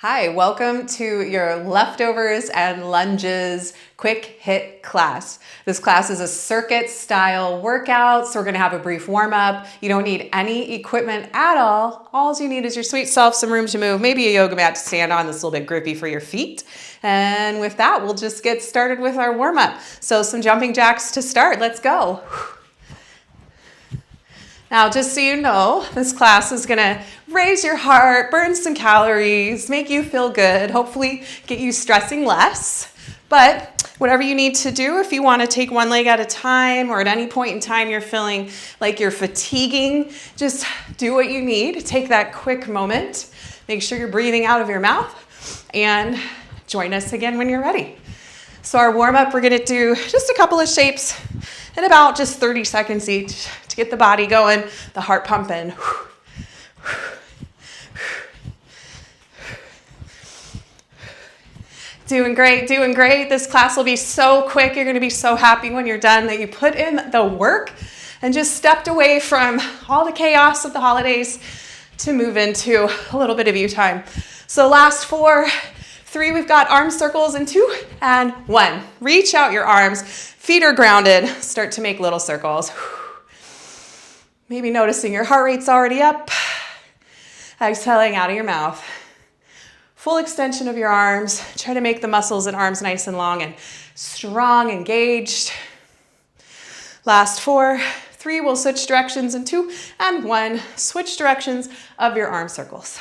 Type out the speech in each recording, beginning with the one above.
Hi, welcome to your leftovers and lunges quick hit class. This class is a circuit style workout, so we're gonna have a brief warm up. You don't need any equipment at all. All you need is your sweet self, some room to move, maybe a yoga mat to stand on that's a little bit grippy for your feet. And with that, we'll just get started with our warm up. So some jumping jacks to start, let's go. Now, just so you know, this class is gonna raise your heart, burn some calories, make you feel good, hopefully get you stressing less. But whatever you need to do, if you wanna take one leg at a time or at any point in time you're feeling like you're fatiguing, just do what you need. Take that quick moment. Make sure you're breathing out of your mouth and join us again when you're ready. So our warm up, we're gonna do just a couple of shapes in about just 30 seconds each to get the body going, the heart pumping. Doing great, doing great. This class will be so quick. You're gonna be so happy when you're done that you put in the work and just stepped away from all the chaos of the holidays to move into a little bit of you time. So last 4, 3, we've got arm circles in 2 and 1. Reach out your arms, feet are grounded, start to make little circles. Maybe noticing your heart rate's already up. Exhaling out of your mouth. Full extension of your arms. Try to make the muscles and arms nice and long and strong, engaged. Last 4, 3, we'll switch directions in 2 and 1. Switch directions of your arm circles.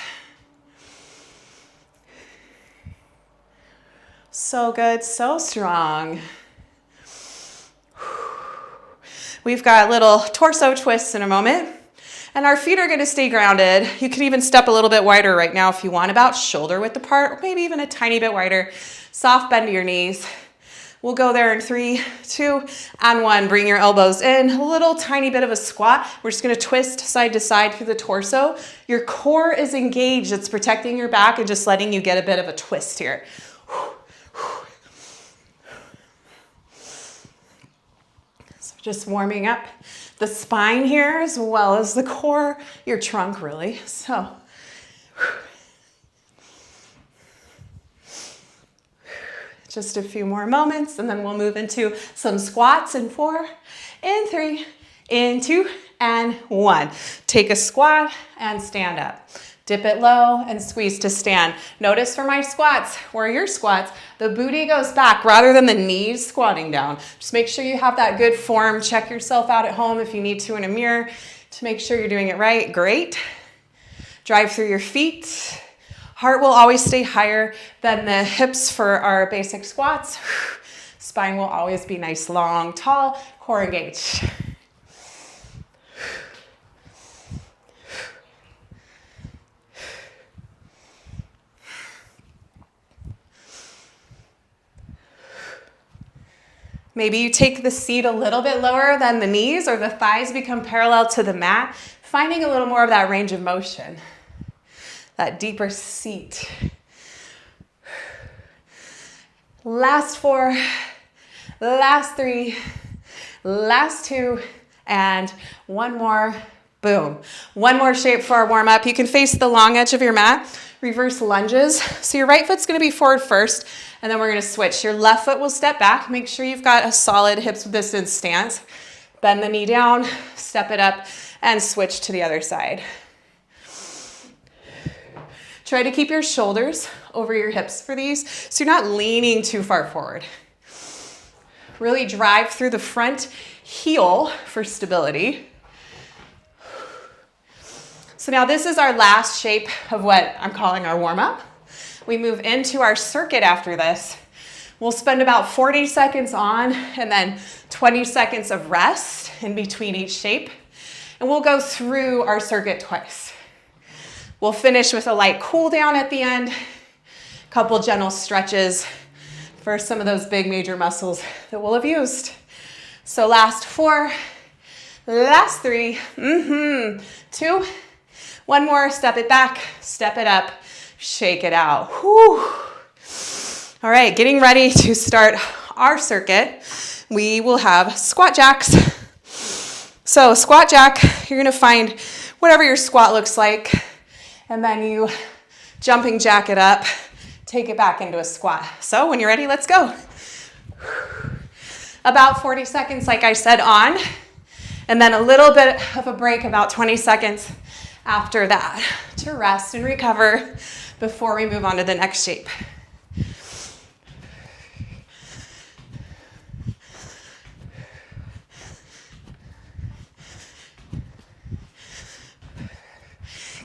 So good, so strong. We've got little torso twists in a moment, and our feet are gonna stay grounded. You can even step a little bit wider right now if you want, about shoulder width apart, or maybe even a tiny bit wider. Soft bend to your knees. We'll go there in 3, 2, and 1. Bring your elbows in, a little tiny bit of a squat. We're just gonna twist side to side through the torso. Your core is engaged. It's protecting your back and just letting you get a bit of a twist here. Just warming up the spine here as well as the core, your trunk really. So, just a few more moments and then we'll move into some squats in 4, in 3, in 2, and 1. Take a squat and stand up. Dip it low and squeeze to stand. Notice for my squats, or your squats, the booty goes back rather than the knees squatting down. Just make sure you have that good form. Check yourself out at home if you need to in a mirror to make sure you're doing it right. Great. Drive through your feet. Heart will always stay higher than the hips for our basic squats. Spine will always be nice, long, tall, core engaged. Maybe you take the seat a little bit lower than the knees or the thighs become parallel to the mat, finding a little more of that range of motion, that deeper seat. Last 4, last 3, last 2, and 1 more. Boom. 1 more shape for our warm up. You can face the long edge of your mat. Reverse lunges. So your right foot's gonna be forward first, and then we're gonna switch. Your left foot will step back. Make sure you've got a solid hips distance stance. Bend the knee down, step it up, and switch to the other side. Try to keep your shoulders over your hips for these, so you're not leaning too far forward. Really drive through the front heel for stability. So now this is our last shape of what I'm calling our warm-up. We move into our circuit after this. We'll spend about 40 seconds on and then 20 seconds of rest in between each shape. And we'll go through our circuit twice. We'll finish with a light cool down at the end, a couple gentle stretches for some of those big major muscles that we'll have used. So last 4, last 3, 2, 1 more, step it back, step it up, shake it out. Whew. All right, getting ready to start our circuit. We will have squat jacks. So squat jack, you're gonna find whatever your squat looks like, and then you jumping jack it up, take it back into a squat. So when you're ready, let's go. About 40 seconds, like I said, on, and then a little bit of a break, about 20 seconds after that, to rest and recover before we move on to the next shape.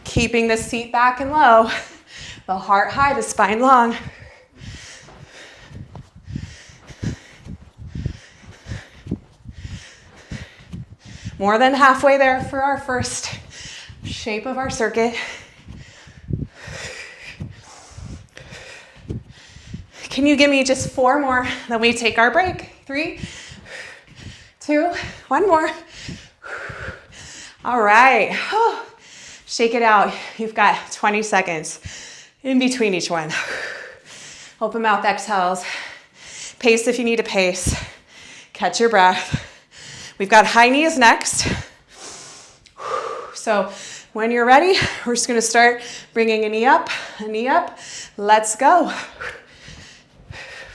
Keeping the seat back and low, the heart high, the spine long. More than halfway there for our first shape of our circuit. Can you give me just 4 more? Then we take our break. 3, 2, 1 more. All right. Shake it out. You've got 20 seconds in between each one. Open mouth exhales. Pace if you need to pace. Catch your breath. We've got high knees next. So when you're ready, we're just gonna start bringing a knee up, a knee up. Let's go.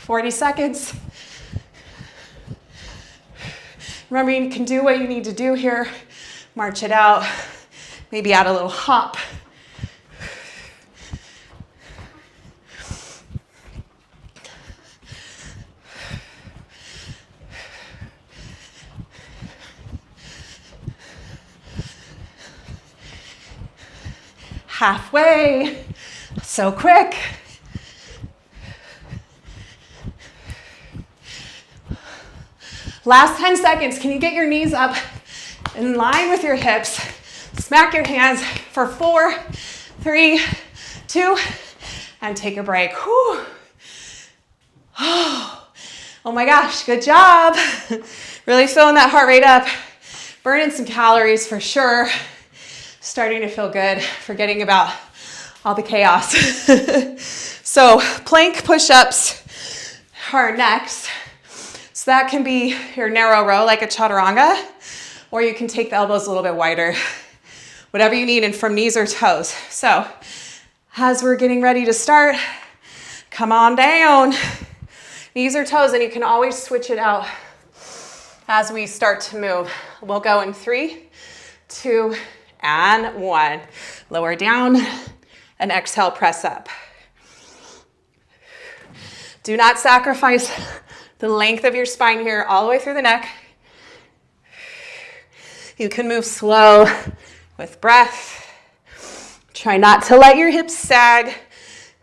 40 seconds. Remember, you can do what you need to do here. March it out. Maybe add a little hop. Halfway. So quick. Last 10 seconds. Can you get your knees up in line with your hips? Smack your hands for 4, 3, 2, and take a break. Whew. Oh my gosh, good job. Really filling that heart rate up. Burning some calories for sure. Starting to feel good, forgetting about all the chaos. So plank push-ups are next. So that can be your narrow row like a chaturanga, or you can take the elbows a little bit wider. Whatever you need, and from knees or toes. So as we're getting ready to start, come on down. Knees or toes, and you can always switch it out as we start to move. We'll go in 3, 2, and 1. Lower down and exhale, press up. Do not sacrifice the length of your spine here all the way through the neck. You can move slow with breath. Try not to let your hips sag.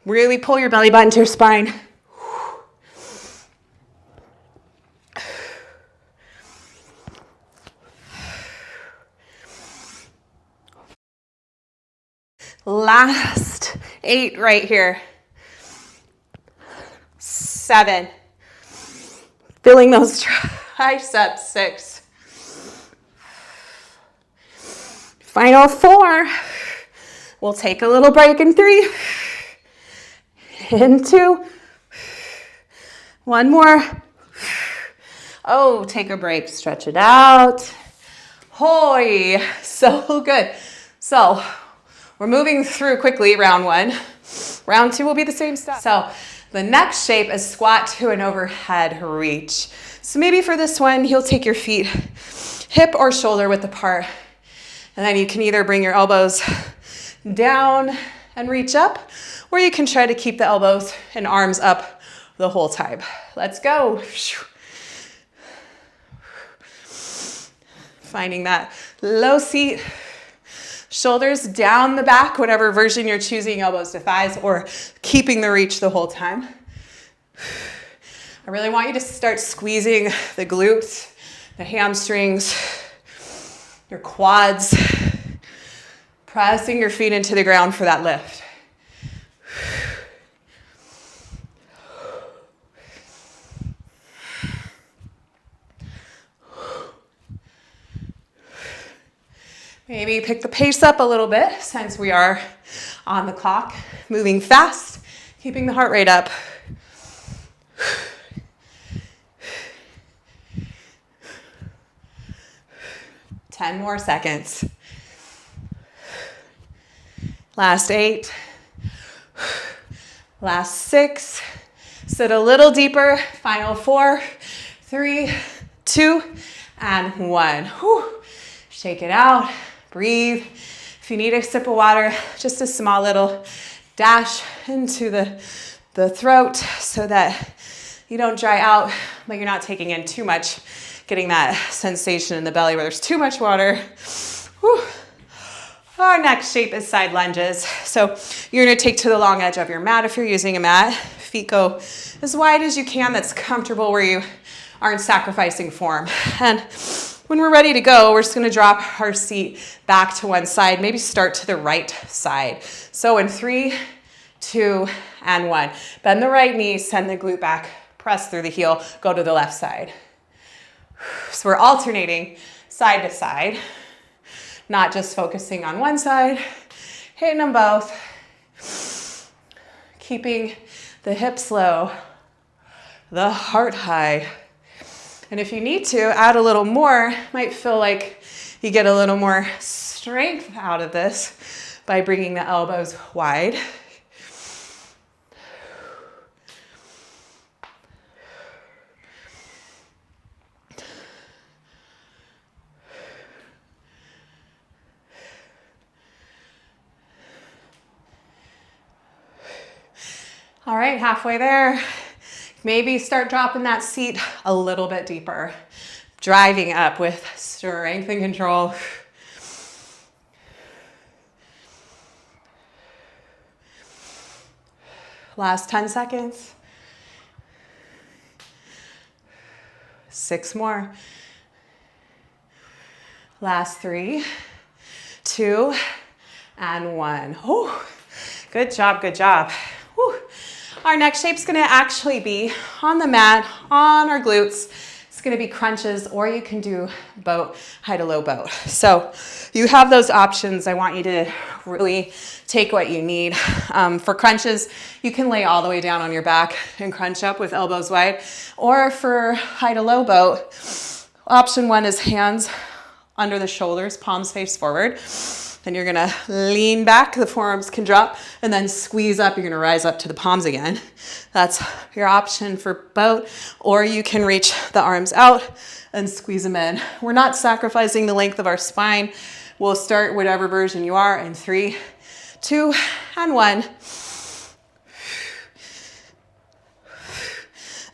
Really pull your belly button to your spine. Last 8 right here. 7. Filling those triceps. 6. Final 4. We'll take a little break in 3. In 2. 1 more. Oh, take a break. Stretch it out. Hoi. So good. So we're moving through quickly round 1. Round 2 will be the same stuff. So the next shape is squat to an overhead reach. So maybe for this one, you'll take your feet hip or shoulder width apart. And then you can either bring your elbows down and reach up, or you can try to keep the elbows and arms up the whole time. Let's go. Finding that low seat. Shoulders down the back, whatever version you're choosing, elbows to thighs, or keeping the reach the whole time. I really want you to start squeezing the glutes, the hamstrings, your quads, pressing your feet into the ground for that lift. Maybe pick the pace up a little bit since we are on the clock, moving fast, keeping the heart rate up. 10 more seconds. Last 8. Last 6. Sit a little deeper. Final 4, 3, 2, and 1. Whew. Shake it out. Breathe. If you need a sip of water, just a small little dash into the throat so that you don't dry out, but you're not taking in too much, getting that sensation in the belly where there's too much water. Whew. Our next shape is side lunges. So you're gonna take to the long edge of your mat if you're using a mat. Feet go as wide as you can, that's comfortable where you aren't sacrificing form. And when we're ready to go, we're just gonna drop our seat back to one side, maybe start to the right side. So in 3, 2, and 1. Bend the right knee, send the glute back, press through the heel, go to the left side. So we're alternating side to side, not just focusing on one side, hitting them both, keeping the hips low, the heart high. And if you need to, add a little more. Might feel like you get a little more strength out of this by bringing the elbows wide. All right, halfway there. Maybe start dropping that seat a little bit deeper. Driving up with strength and control. Last 10 seconds. 6 more. Last 3, 2, and 1. Oh, good job, good job. Whew. Our next shape's gonna actually be on the mat, on our glutes. It's gonna be crunches, or you can do boat, high to low boat. So you have those options. I want you to really take what you need. For crunches, you can lay all the way down on your back and crunch up with elbows wide. Or for high to low boat, option 1 is hands under the shoulders, palms face forward. Then you're gonna lean back, the forearms can drop, and then squeeze up. You're gonna rise up to the palms again. That's your option for boat, or you can reach the arms out and squeeze them in. We're not sacrificing the length of our spine. We'll start whatever version you are in 3, 2, and 1.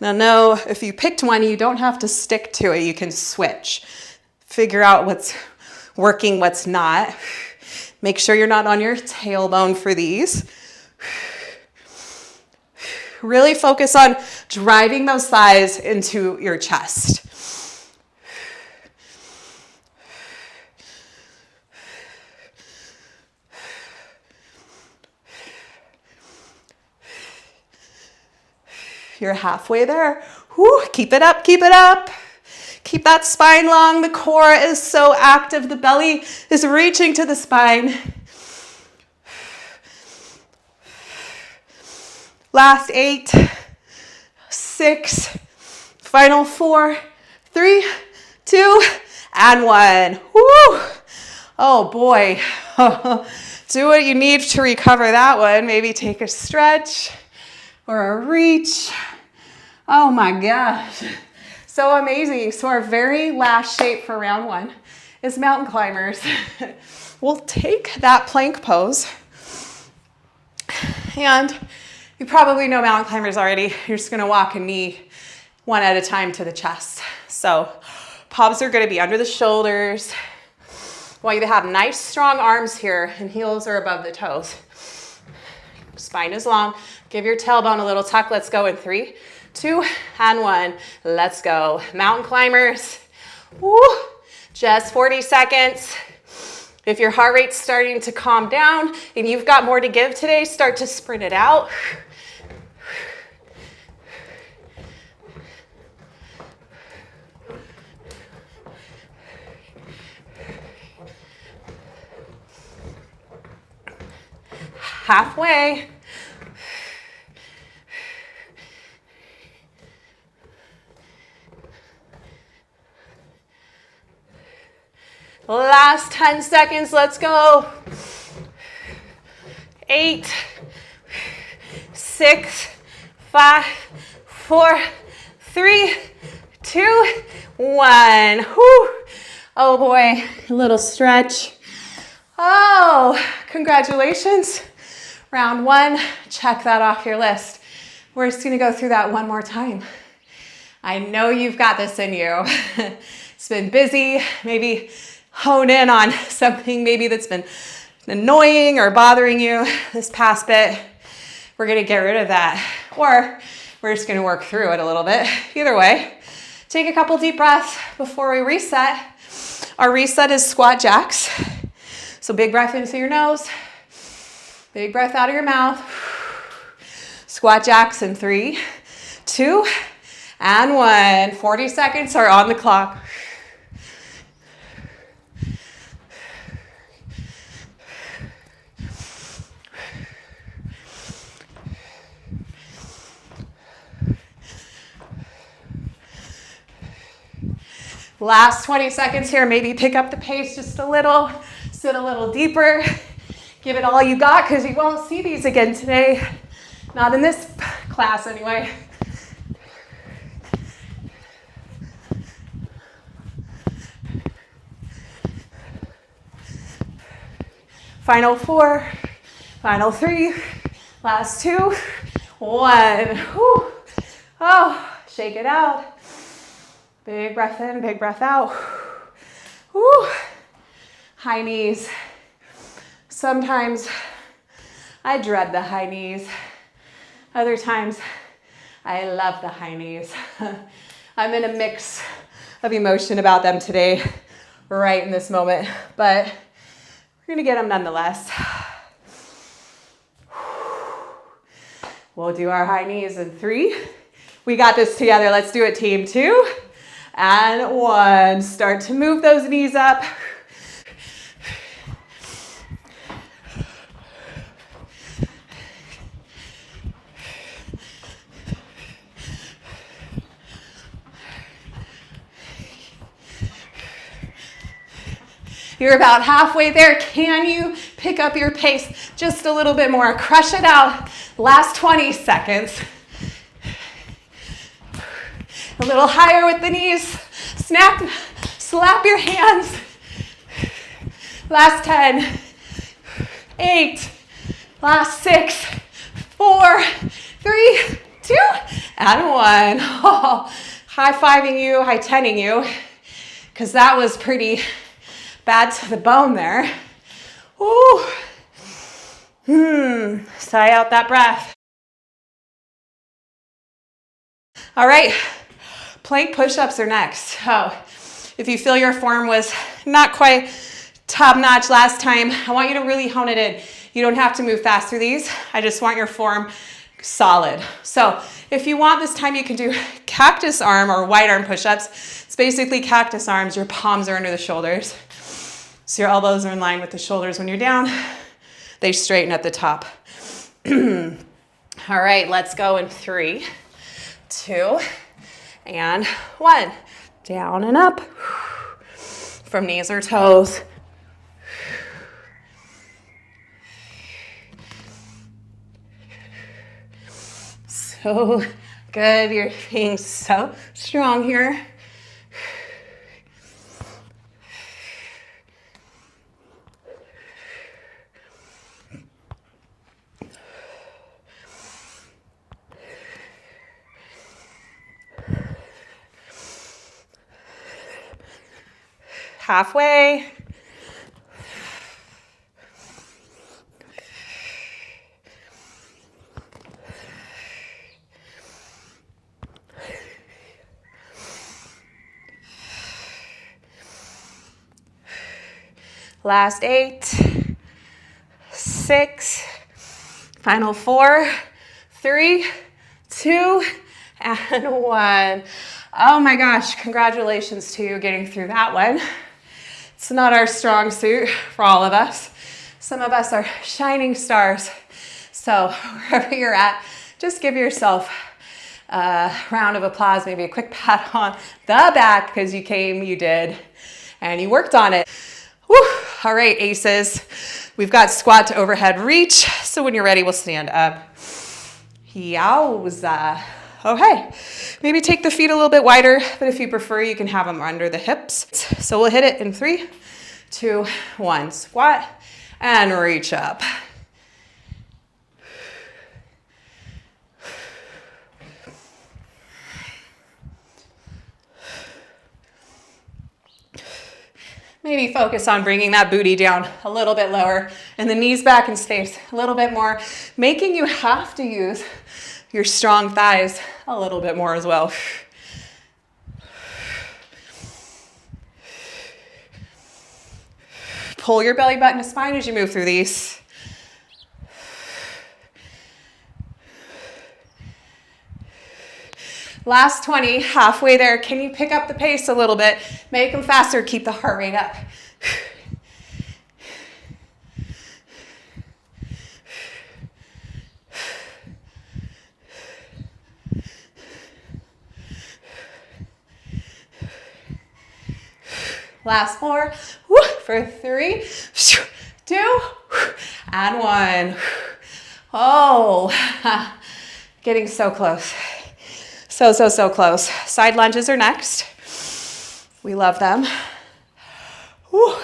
Now know, if you picked one, you don't have to stick to it. You can switch. Figure out what's working, what's not. Make sure you're not on your tailbone for these. Really focus on driving those thighs into your chest. You're halfway there. Whew, keep it up, keep it up. Keep that spine long. The core is so active. The belly is reaching to the spine. Last 8, 6, final 4, 3, 2, and 1. Woo! Oh boy. Do what you need to recover that one. Maybe take a stretch or a reach. Oh my gosh. So amazing. So our very last shape for round 1 is mountain climbers. We'll take that plank pose. And you probably know mountain climbers already. You're just gonna walk a knee one at a time to the chest. So palms are gonna be under the shoulders. I want you to have nice strong arms here, and heels are above the toes. Spine is long. Give your tailbone a little tuck. Let's go in 3, 2, and 1. Let's go. Mountain climbers. Woo. Just 40 seconds. If your heart rate's starting to calm down and you've got more to give today, start to sprint it out. Halfway. Last 10 seconds, let's go. 8, 6, 5, 4, 3, 2, 1. Whew. Oh boy, a little stretch. Oh, congratulations. Round 1, check that off your list. We're just gonna go through that one more time. I know you've got this in you. It's been busy. Maybe hone in on something maybe that's been annoying or bothering you this past bit. We're gonna get rid of that. Or we're just gonna work through it a little bit. Either way, take a couple deep breaths before we reset. Our reset is squat jacks. So big breath in through your nose, big breath out of your mouth. Squat jacks in 3, 2, and 1. 40 seconds are on the clock. Last 20 seconds here, maybe pick up the pace just a little, sit a little deeper, give it all you got because you won't see these again today. Not in this class anyway. Final 4, final 3, last 2, 1. Whew. Oh, shake it out. Big breath in, big breath out. Whew. High knees. Sometimes I dread the high knees. Other times I love the high knees. I'm in a mix of emotion about them today, right in this moment, but we're gonna get them nonetheless. We'll do our high knees in 3. We got this together. Let's do it, team. 2 and 1. Start to move those knees up. You're about halfway there. Can you pick up your pace just a little bit more? Crush it out. Last 20 seconds. A little higher with the knees. Slap your hands. Last 10, 8, last 6, 4, 3, 2, and 1. Oh, high-fiving you, high-tenning you, because that was pretty bad to the bone there. Ooh. Sigh out that breath. All right, plank push-ups are next. Oh, if you feel your form was not quite top-notch last time, I want you to really hone it in. You don't have to move fast through these. I just want your form solid. So if you want this time, you can do cactus arm or wide arm push-ups. It's basically cactus arms. Your palms are under the shoulders. So your elbows are in line with the shoulders when you're down. They straighten at the top. All right, let's go in 3, 2, and 1. Down and up from knees or toes. So good. You're being so strong here. Halfway. Last 8, 6, final 4, 3, 2, and 1. Oh my gosh, congratulations to you getting through that one. It's not our strong suit for all of us. Some of us are shining stars. So wherever you're at, just give yourself a round of applause, maybe a quick pat on the back because you came, you did, and you worked on it. Woo. All right, aces. We've got squat to overhead reach. So when you're ready, we'll stand up. Yowza. Okay, maybe take the feet a little bit wider, but if you prefer, you can have them under the hips. So we'll hit it in 3, 2, 1. Squat and reach up. Maybe focus on bringing that booty down a little bit lower and the knees back in space a little bit more, making you have to use your strong thighs a little bit more as well. Pull your belly button to spine as you move through these. Last 20, halfway there. Can you pick up the pace a little bit? Make them faster. Keep the heart rate up. Last 4. For 3, 2, and 1. Oh, getting so close. So close. Side lunges are next. We love them. Whew.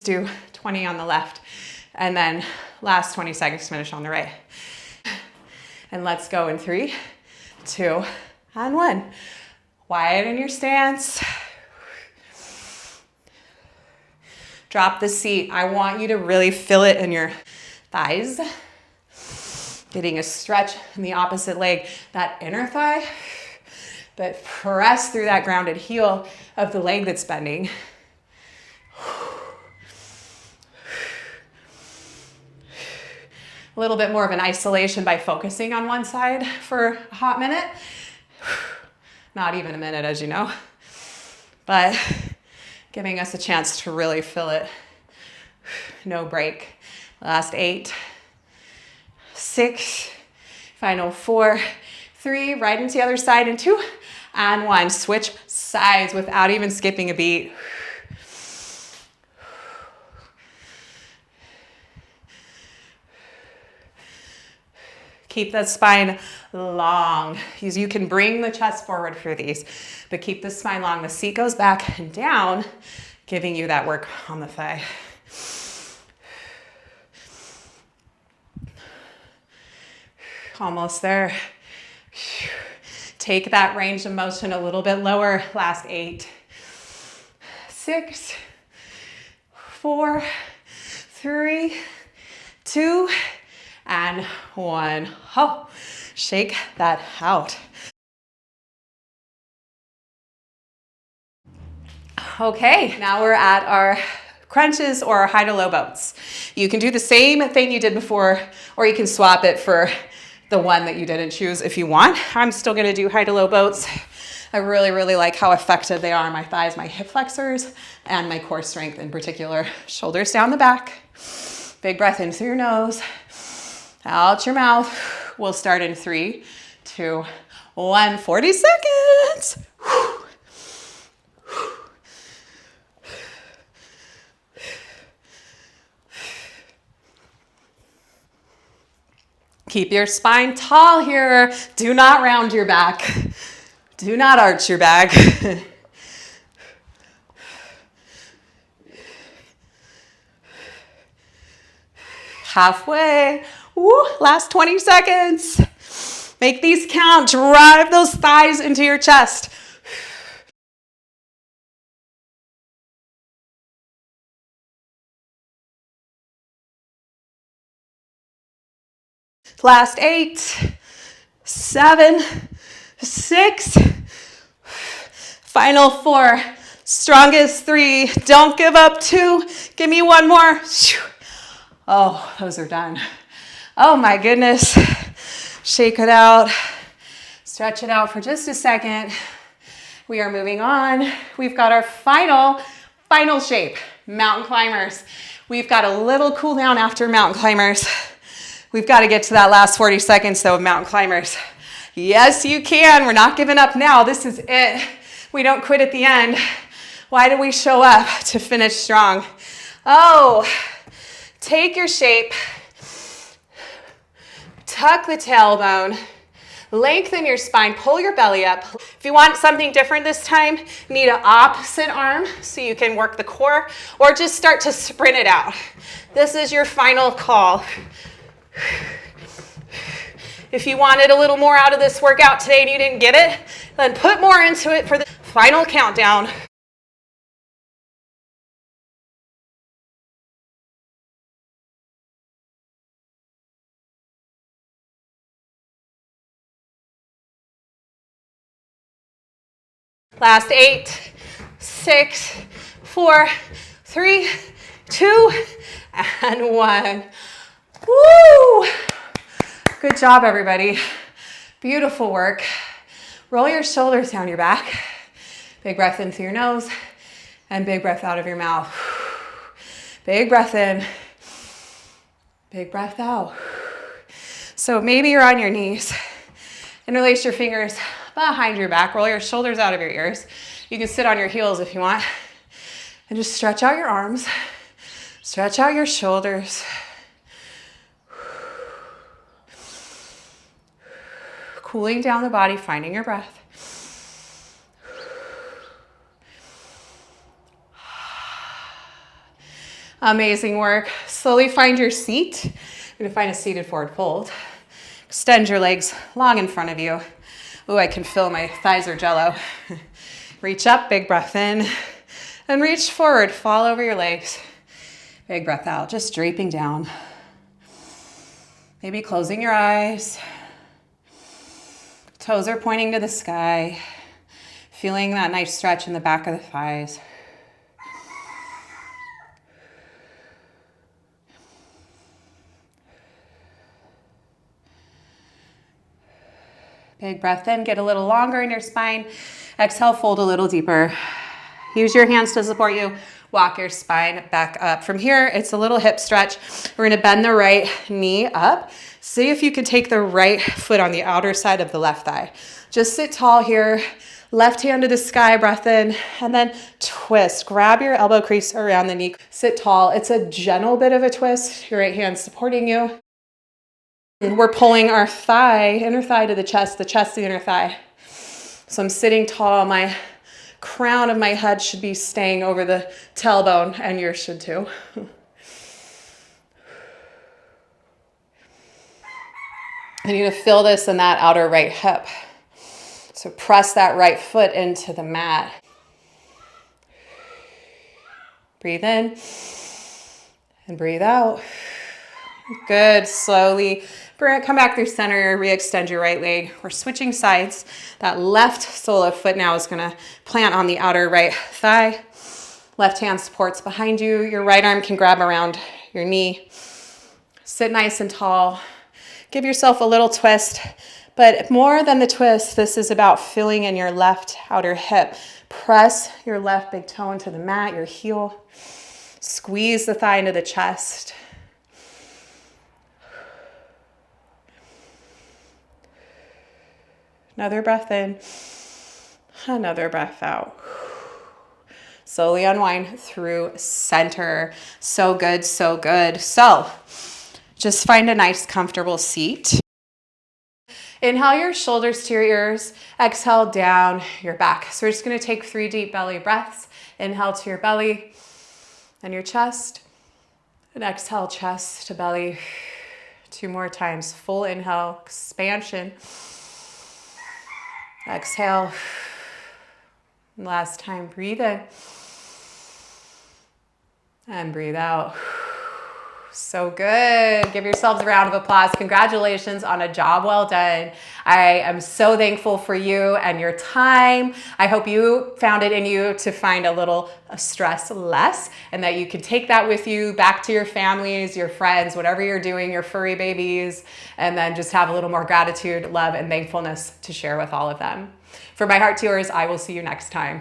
Do 20 on the left, and then last 20 seconds finish on the right. And let's go in 3, 2, and 1. Widen your stance. Drop the seat. I want you to really feel it in your thighs. Getting a stretch in the opposite leg, that inner thigh, but press through that grounded heel of the leg that's bending. A little bit more of an isolation by focusing on one side for a hot minute. Not even a minute, as you know, but giving us a chance to really feel it. No break. Last 8. 6, final 4, 3, right into the other side in 2, and 1. Switch sides without even skipping a beat. Keep the spine long. You can bring the chest forward for these, but keep the spine long. The seat goes back and down, giving you that work on the thigh. Almost there. Take that range of motion a little bit lower. Last 8, 6, 4, 3, 2, and 1. Oh, shake that out. Okay, now we're at our crunches or high to low boats. You can do the same thing you did before, or you can swap it for the one that you didn't choose if you want. I'm still gonna do high to low boats. I really like how effective they are on my thighs, my hip flexors, and my core strength in particular. Shoulders down the back. Big breath in through your nose, out your mouth. We'll start in 3, 2, 1. 40 seconds. Keep your spine tall here. Do not round your back. Do not arch your back. Halfway. Woo, last 20 seconds. Make these count. Drive those thighs into your chest. Last 8, 7, 6, final 4, strongest 3, don't give up 2, give me 1 more. Oh, those are done. Oh my goodness. Shake it out, stretch it out for just a second. We are moving on. We've got our final shape, mountain climbers. We've got a little cool down after mountain climbers. We've got to get to that last 40 seconds though of mountain climbers. Yes, you can. We're not giving up now. This is it. We don't quit at the end. Why do we show up? To finish strong. Oh, take your shape, Tuck the tailbone. Lengthen your spine, pull your belly up. If you want something different this time, you need an opposite arm so you can work the core, or just start to sprint it out. This is your final call. If you wanted a little more out of this workout today and you didn't get it, then put more into it for the final countdown. Last 8, 6, 4, 3, 2, and 1. Woo! Good job, everybody. Beautiful work. Roll your shoulders down your back. Big breath in through your nose and big breath out of your mouth. Big breath in. Big breath out. So maybe you're on your knees. Interlace your fingers behind your back. Roll your shoulders out of your ears. You can sit on your heels if you want. And just stretch out your arms. Stretch out your shoulders. Cooling down the body, finding your breath. Amazing work. Slowly find your seat. You're going to find a seated forward fold. Extend your legs long in front of you. Ooh, I can feel my thighs are jello. Reach up, big breath in, and reach forward, fall over your legs. Big breath out, just draping down. Maybe closing your eyes. Toes are pointing to the sky. Feeling that nice stretch in the back of the thighs. Big breath in, get a little longer in your spine. Exhale, fold a little deeper. Use your hands to support you. Walk your spine back up. From here, it's a little hip stretch. We're gonna bend the right knee up. See if you can take the right foot on the outer side of the left thigh. Just sit tall here. Left hand to the sky, breath in, and then twist. Grab your elbow crease around the knee. Sit tall. It's a gentle bit of a twist. Your right hand supporting you. We're pulling our thigh, inner thigh to the chest to the inner thigh. So I'm sitting tall. My crown of my head should be staying over the tailbone, and yours should too. I need to feel this in that outer right hip. So press that right foot into the mat. Breathe in and breathe out. Good. Slowly come back through center, re-extend your right leg. We're switching sides. That left sole of foot now is gonna plant on the outer right thigh. Left hand supports behind you. Your right arm can grab around your knee. Sit nice and tall. Give yourself a little twist, but more than the twist, this is about filling in your left outer hip. Press your left big toe into the mat, your heel. Squeeze the thigh into the chest. Another breath in, another breath out. Slowly unwind through center. So good, so good. So just find a nice, comfortable seat. Inhale your shoulders to your ears. Exhale down your back. So we're just gonna take 3 deep belly breaths. Inhale to your belly and your chest. And exhale, chest to belly. 2 more times. Full inhale, expansion. Exhale. Last time, breathe in. And breathe out. So good. Give yourselves a round of applause. Congratulations on a job well done. I am so thankful for you and your time. I hope you found it in you to find a little stress less, and that you can take that with you back to your families, your friends, whatever you're doing, your furry babies, and then just have a little more gratitude, love, and thankfulness to share with all of them. From my heart to yours, I will see you next time.